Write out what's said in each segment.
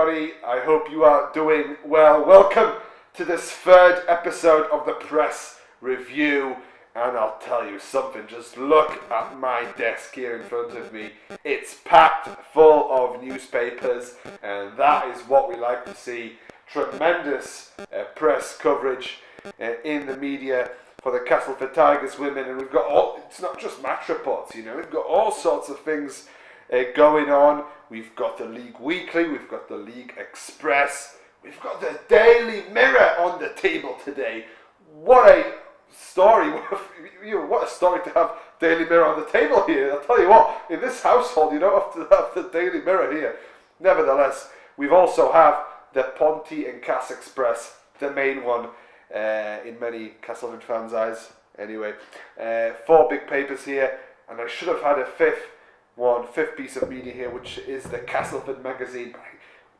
everybody. I hope you are doing well. Welcome to this third episode of the Press Review. And I'll tell you something, just look at my desk here in front of me. It's packed full of newspapers, and that is what we like to see. Tremendous press coverage in the media for the Castleford Tigers women, and we've got it's not just match reports, we've got all sorts of things going on. We've got the League Weekly, we've got the League Express, we've got the Daily Mirror on the table today. What a story, what a story to have Daily Mirror on the table here. I'll tell you what, in this household you don't have to have the Daily Mirror here. Nevertheless, we've also have the Pontefract Castleford Express, the main one in many Castleford fans' eyes. Anyway, 4 big papers here, and I should have had a fifth piece of media here, which is the Castleford magazine. But I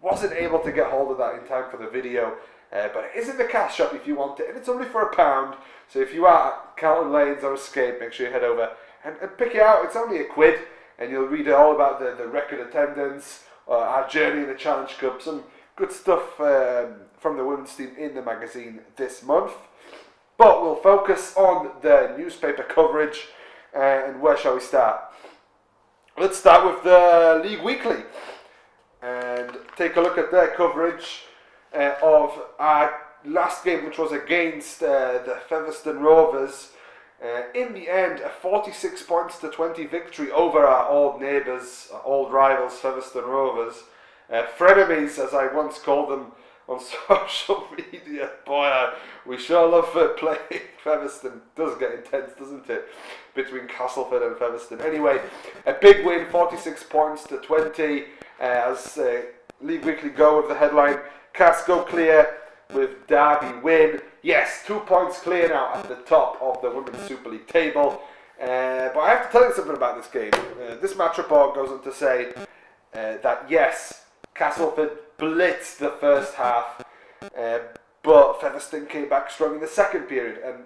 wasn't able to get hold of that in time for the video, but it is in the Cas shop if you want it, and it's only for £1. So if you are at Carlton Lanes or Escape, make sure you head over and pick it out. It's only £1, and you'll read all about the record attendance, our journey in the Challenge Cup, some good stuff from the women's team in the magazine this month. But we'll focus on the newspaper coverage, and where shall we start? Let's start with the League Weekly and take a look at their coverage of our last game, which was against the Featherstone Rovers. In the end, a 46 points to 20 victory over our old neighbours, our old rivals, Featherstone Rovers. Frenemies, as I once called them on social media. Boy, we sure love playing Featherstone. It does get intense, doesn't it? Between Castleford and Featherstone. Anyway, a big win, 46 points to 20. As League Weekly go with the headline, Cas go clear with Derby win. Yes, 2 points clear now at the top of the Women's Super League table. But I have to tell you something about this game. This match report goes on to say that yes, Castleford blitzed the first half, but Featherstone came back strong in the second period. And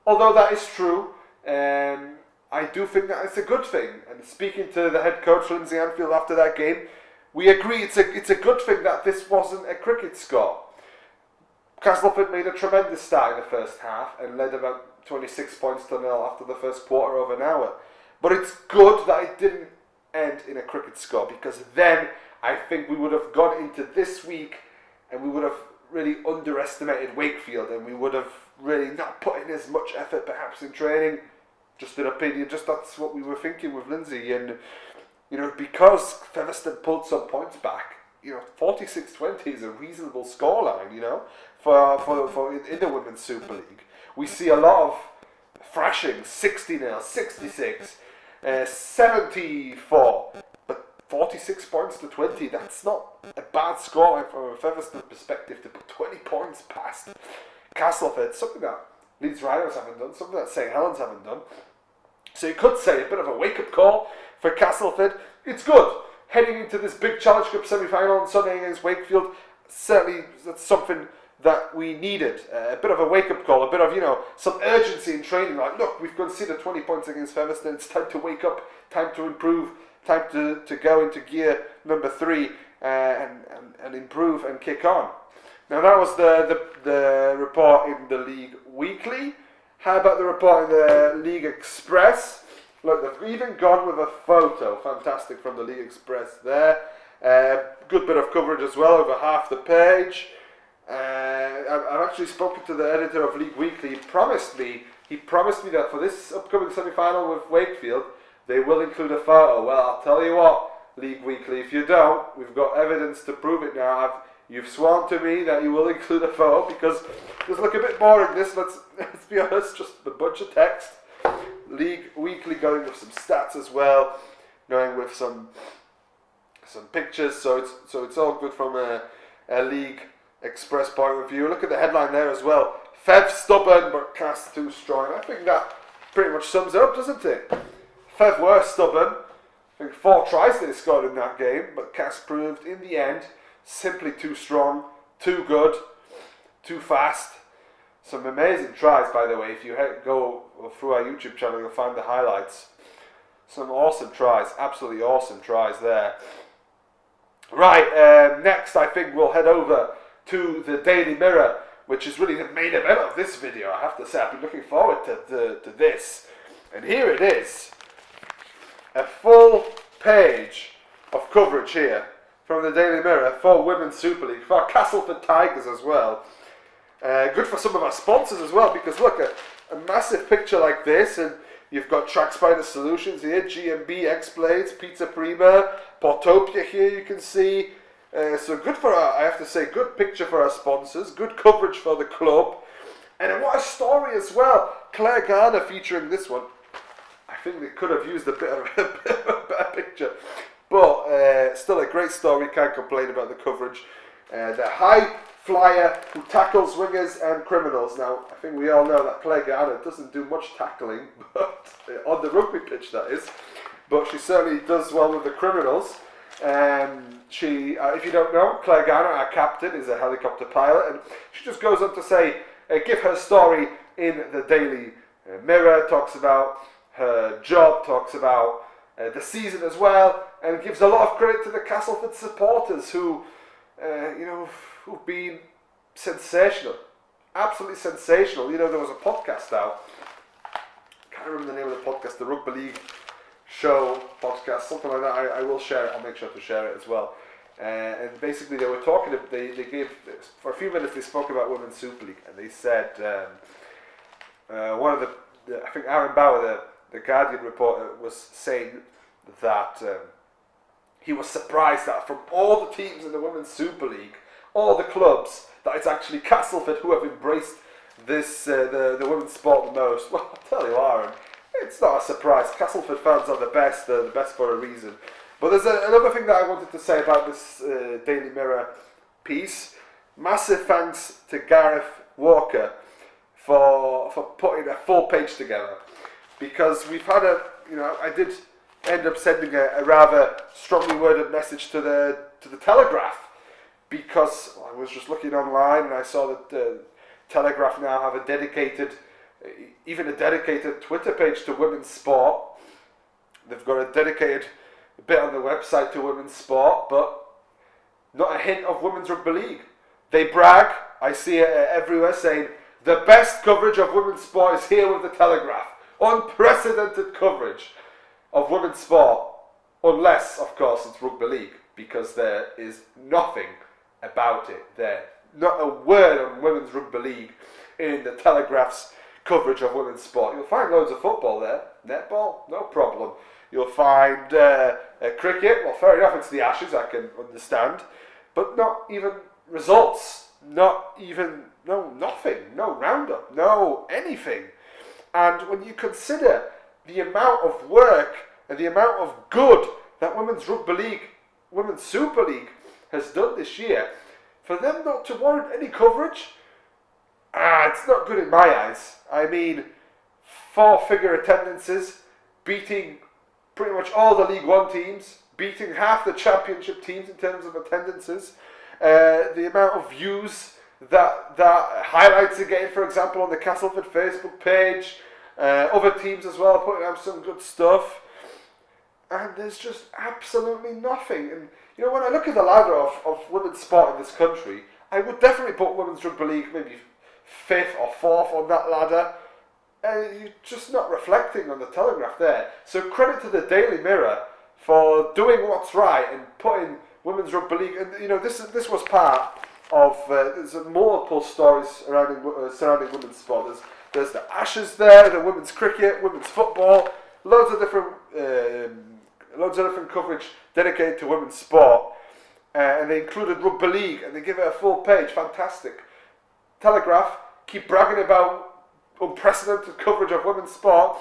although that is true, I do think that it's a good thing. And speaking to the head coach, Lindsay Anfield, after that game, we agree it's a good thing that this wasn't a cricket score. Castleford made a tremendous start in the first half and led about 26 points to 0 after the first quarter of an hour. But it's good that it didn't end in a cricket score, because then I think we would have gone into this week and we would have really underestimated Wakefield, and we would have really not put in as much effort perhaps in training. Just an opinion, just that's what we were thinking with Lindsay. And because Featherstone pulled some points back, 46-20 is a reasonable scoreline, for in the Women's Super League. We see a lot of thrashing, 60-0, 66, 74, but 46 points to 20, that's not a bad scoreline from a Featherstone perspective, to put 20 points past Castleford, something that Leeds Rhinos haven't done, something that St Helens haven't done. So you could say a bit of a wake-up call for Castleford. It's good. Heading into this big Challenge Cup semi-final on Sunday against Wakefield, certainly that's something that we needed. A bit of a wake-up call, a bit of, some urgency in training. Like, look, we've conceded 20 points against Featherstone. It's time to wake up, time to improve, time to go into gear number 3 and improve and kick on. Now, that was the report in the League Weekly. How about the report in the League Express? Look, they've even gone with a photo. Fantastic from the League Express there. Good bit of coverage as well, over half the page. I've actually spoken to the editor of League Weekly. He promised me that for this upcoming semi-final with Wakefield, they will include a photo. Well, I'll tell you what, League Weekly, if you don't, we've got evidence to prove it now. You've sworn to me that you will include a photo, because does look a bit boring, this, let's be honest, just a bunch of text. League Weekly going with some stats as well, going with some pictures, so it's all good from a League Express point of view. Look at the headline there as well. Fev stubborn but Cas too strong. I think that pretty much sums it up, doesn't it? Fev were stubborn. I think 4 tries they scored in that game, but Cas proved in the end simply too strong, too good, too fast. Some amazing tries, by the way. If you go through our YouTube channel, you'll find the highlights. Some awesome tries, absolutely awesome tries there. Right, next I think we'll head over to the Daily Mirror, which is really the main event of this video. I have to say, I've been looking forward to this. And here it is. A full page of coverage here from the Daily Mirror for Women's Super League, for Castleford Tigers as well. Good for some of our sponsors as well, because look, a massive picture like this, and you've got Track Spider Solutions here, G&B, X-Blades, Pizza Prima, Portopia here you can see. So good for our, I have to say, good picture for our sponsors, good coverage for the club. And what a story as well. Claire Garner featuring this one. I think they could have used a bit of a better picture. But still a great story, can't complain about the coverage. The high flyer who tackles wingers and criminals. Now, I think we all know that Claire Garner doesn't do much tackling, but on the rugby pitch that is. But she certainly does well with the criminals. She, if you don't know, Claire Garner, our captain, is a helicopter pilot, and she just goes on to say, give her story in the Daily Mirror, talks about her job, talks about the season as well, and gives a lot of credit to the Castleford supporters who, who've been sensational, absolutely sensational. You know, there was a podcast out, I can't remember the name of the podcast, the Rugby League show podcast, something like that. I will share it. I'll make sure to share it as well. And basically, they were talking. They gave for a few minutes. They spoke about Women's Super League, and they said one of the I think Aaron Bauer, the Guardian reporter, was saying that he was surprised that from all the teams in the Women's Super League, all the clubs, that it's actually Castleford who have embraced this the women's sport the most. Well, I'll tell you, Aaron, it's not a surprise. Castleford fans are the best. They're the best for a reason. But there's another thing that I wanted to say about this Daily Mirror piece. Massive thanks to Gareth Walker for putting a full page together, because we've had I did end up sending a rather strongly worded message to the Telegraph, because I was just looking online and I saw that the Telegraph now have a dedicated Twitter page to women's sport. They've got a dedicated bit on the website to women's sport, but not a hint of women's rugby league. They brag, I see it everywhere, saying the best coverage of women's sport is here with the Telegraph. Unprecedented coverage of women's sport, unless, of course, it's rugby league, because there is nothing about it there. Not a word on women's rugby league in the Telegraph's coverage of women's sport. You'll find loads of football there. Netball, no problem. You'll find cricket. Well, fair enough, it's the Ashes, I can understand. But not even results. Nothing. No roundup. No anything. And when you consider the amount of work and the amount of good that Women's Rugby League, Women's Super League has done this year, for them not to warrant any coverage, it's not good in my eyes. I mean, 4-figure attendances, beating pretty much all the League One teams, beating half the Championship teams in terms of attendances, the amount of views that highlights are getting, for example, on the Castleford Facebook page, other teams as well putting out some good stuff, and there's just absolutely nothing. And you know, when I look at the ladder of women's sport in this country, I would definitely put Women's Rugby League maybe 5th or 4th on that ladder. You're just not reflecting on the Telegraph there. So credit to the Daily Mirror for doing what's right and putting Women's Rugby League. And you know, this was part of there's multiple stories surrounding women's sport. There's the Ashes there, the women's cricket, women's football, loads of different coverage dedicated to women's sport, and they included rugby league, and they give it a full page. Fantastic. Telegraph keep bragging about unprecedented coverage of women's sport.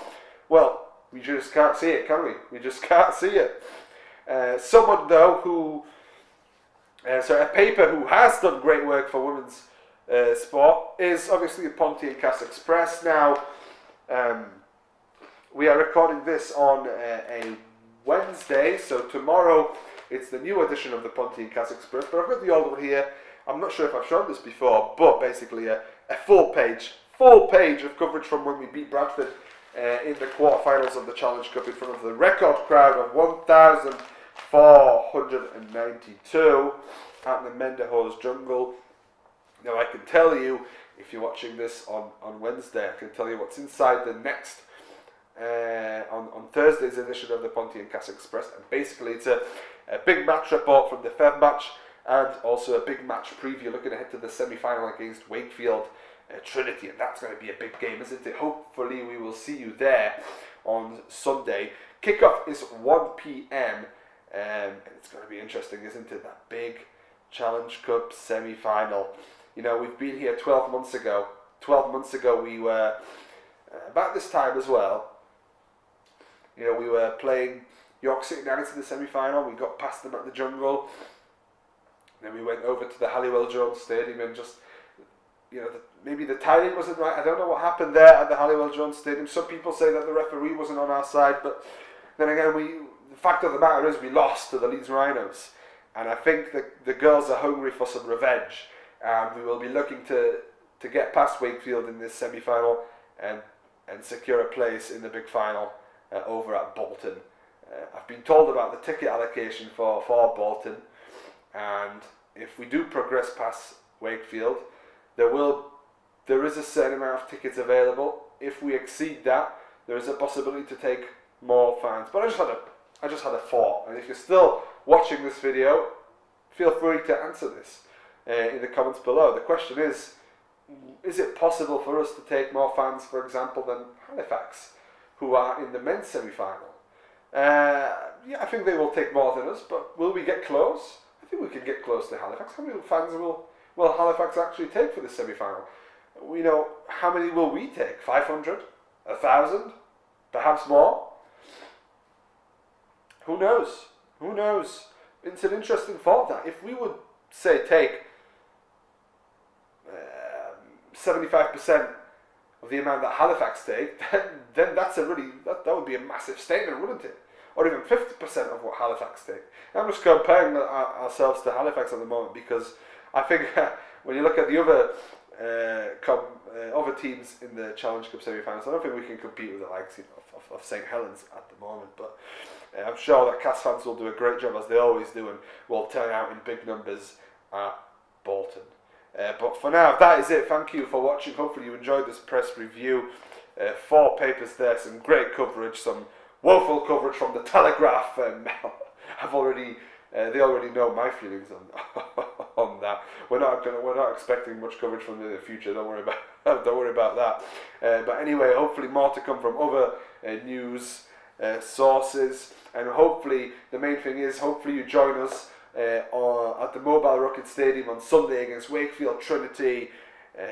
Well, we just can't see it, can we? We just can't see it. Someone though a paper who has done great work for women's sport is obviously the Pontefract Castleford Express. Now, we are recording this on a Wednesday, so tomorrow it's the new edition of the Pontefract Castleford Express, but I've got the old one here. I'm not sure if I've shown this before, but basically a full page of coverage from when we beat Bradford in the quarterfinals of the Challenge Cup in front of the record crowd of 492 at the Menderhose Jungle. Now I can tell you, if you're watching this on Wednesday, I can tell you what's inside the next on Thursday's edition of the Pontefract Castleford Express. And basically it's a big match report from the Feb match and also a big match preview looking ahead to the semi-final against Wakefield Trinity, and that's going to be a big game, isn't it? Hopefully we will see you there on Sunday. Kickoff is 1 p.m. And it's going to be interesting, isn't it? That big Challenge Cup semi-final. You know, we've been here 12 months ago. 12 months ago we were, about this time as well, you know, we were playing York City Knights in the semi-final. We got past them at the Jungle. Then we went over to the Halliwell Jones Stadium and just, you know, maybe the timing wasn't right. I don't know what happened there at the Halliwell Jones Stadium. Some people say that the referee wasn't on our side, but then again, the fact of the matter is we lost to the Leeds Rhinos. And I think the girls are hungry for some revenge. And we will be looking to get past Wakefield in this semi-final and secure a place in the big final over at Bolton. I've been told about the ticket allocation for Bolton. And if we do progress past Wakefield, there is a certain amount of tickets available. If we exceed that, there is a possibility to take more fans. But I just had a thought, and if you're still watching this video, feel free to answer this in the comments below. The question is it possible for us to take more fans, for example, than Halifax, who are in the men's semi-final? Yeah, I think they will take more than us, but will we get close? I think we can get close to Halifax. How many fans will Halifax actually take for this semi-final? You know, how many will we take? 500? 1,000? Perhaps more? Who knows? Who knows? It's an interesting thought that if we would, say, take 75% of the amount that Halifax take, then that's a really, that would be a massive statement, wouldn't it? Or even 50% of what Halifax take. I'm just comparing ourselves to Halifax at the moment because I think when you look at the other teams in the Challenge Cup semi-finals, I don't think we can compete with the likes of St Helens at the moment. But I'm sure that Cass fans will do a great job, as they always do, and will turn out in big numbers at Bolton. But for now, that is it. Thank you for watching. Hopefully you enjoyed this press review. 4 papers there, some great coverage, some woeful coverage from the Telegraph. They already know my feelings on that. We're not expecting much coverage from them in the future. Don't worry about that. But anyway, hopefully more to come from other news sources, and hopefully the main thing is hopefully you join us at the Mobile Rocket Stadium on Sunday against Wakefield Trinity.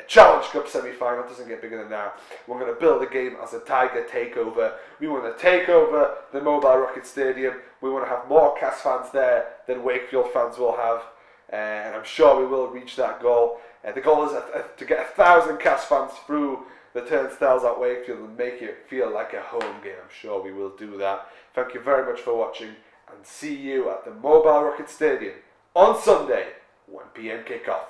Challenge Cup semi-final, doesn't get bigger than that. We're going to build a game as a Tiger takeover. We want to take over the Mobile Rocket Stadium. We want to have more Cass fans there than Wakefield fans will have, and I'm sure we will reach that goal. The goal is to get 1,000 Cass fans through the turnstiles at Wakefield and make it feel like a home game. I'm sure we will do that. Thank you very much for watching, and see you at the Mobile Rocket Stadium on Sunday, 1 p.m. kickoff.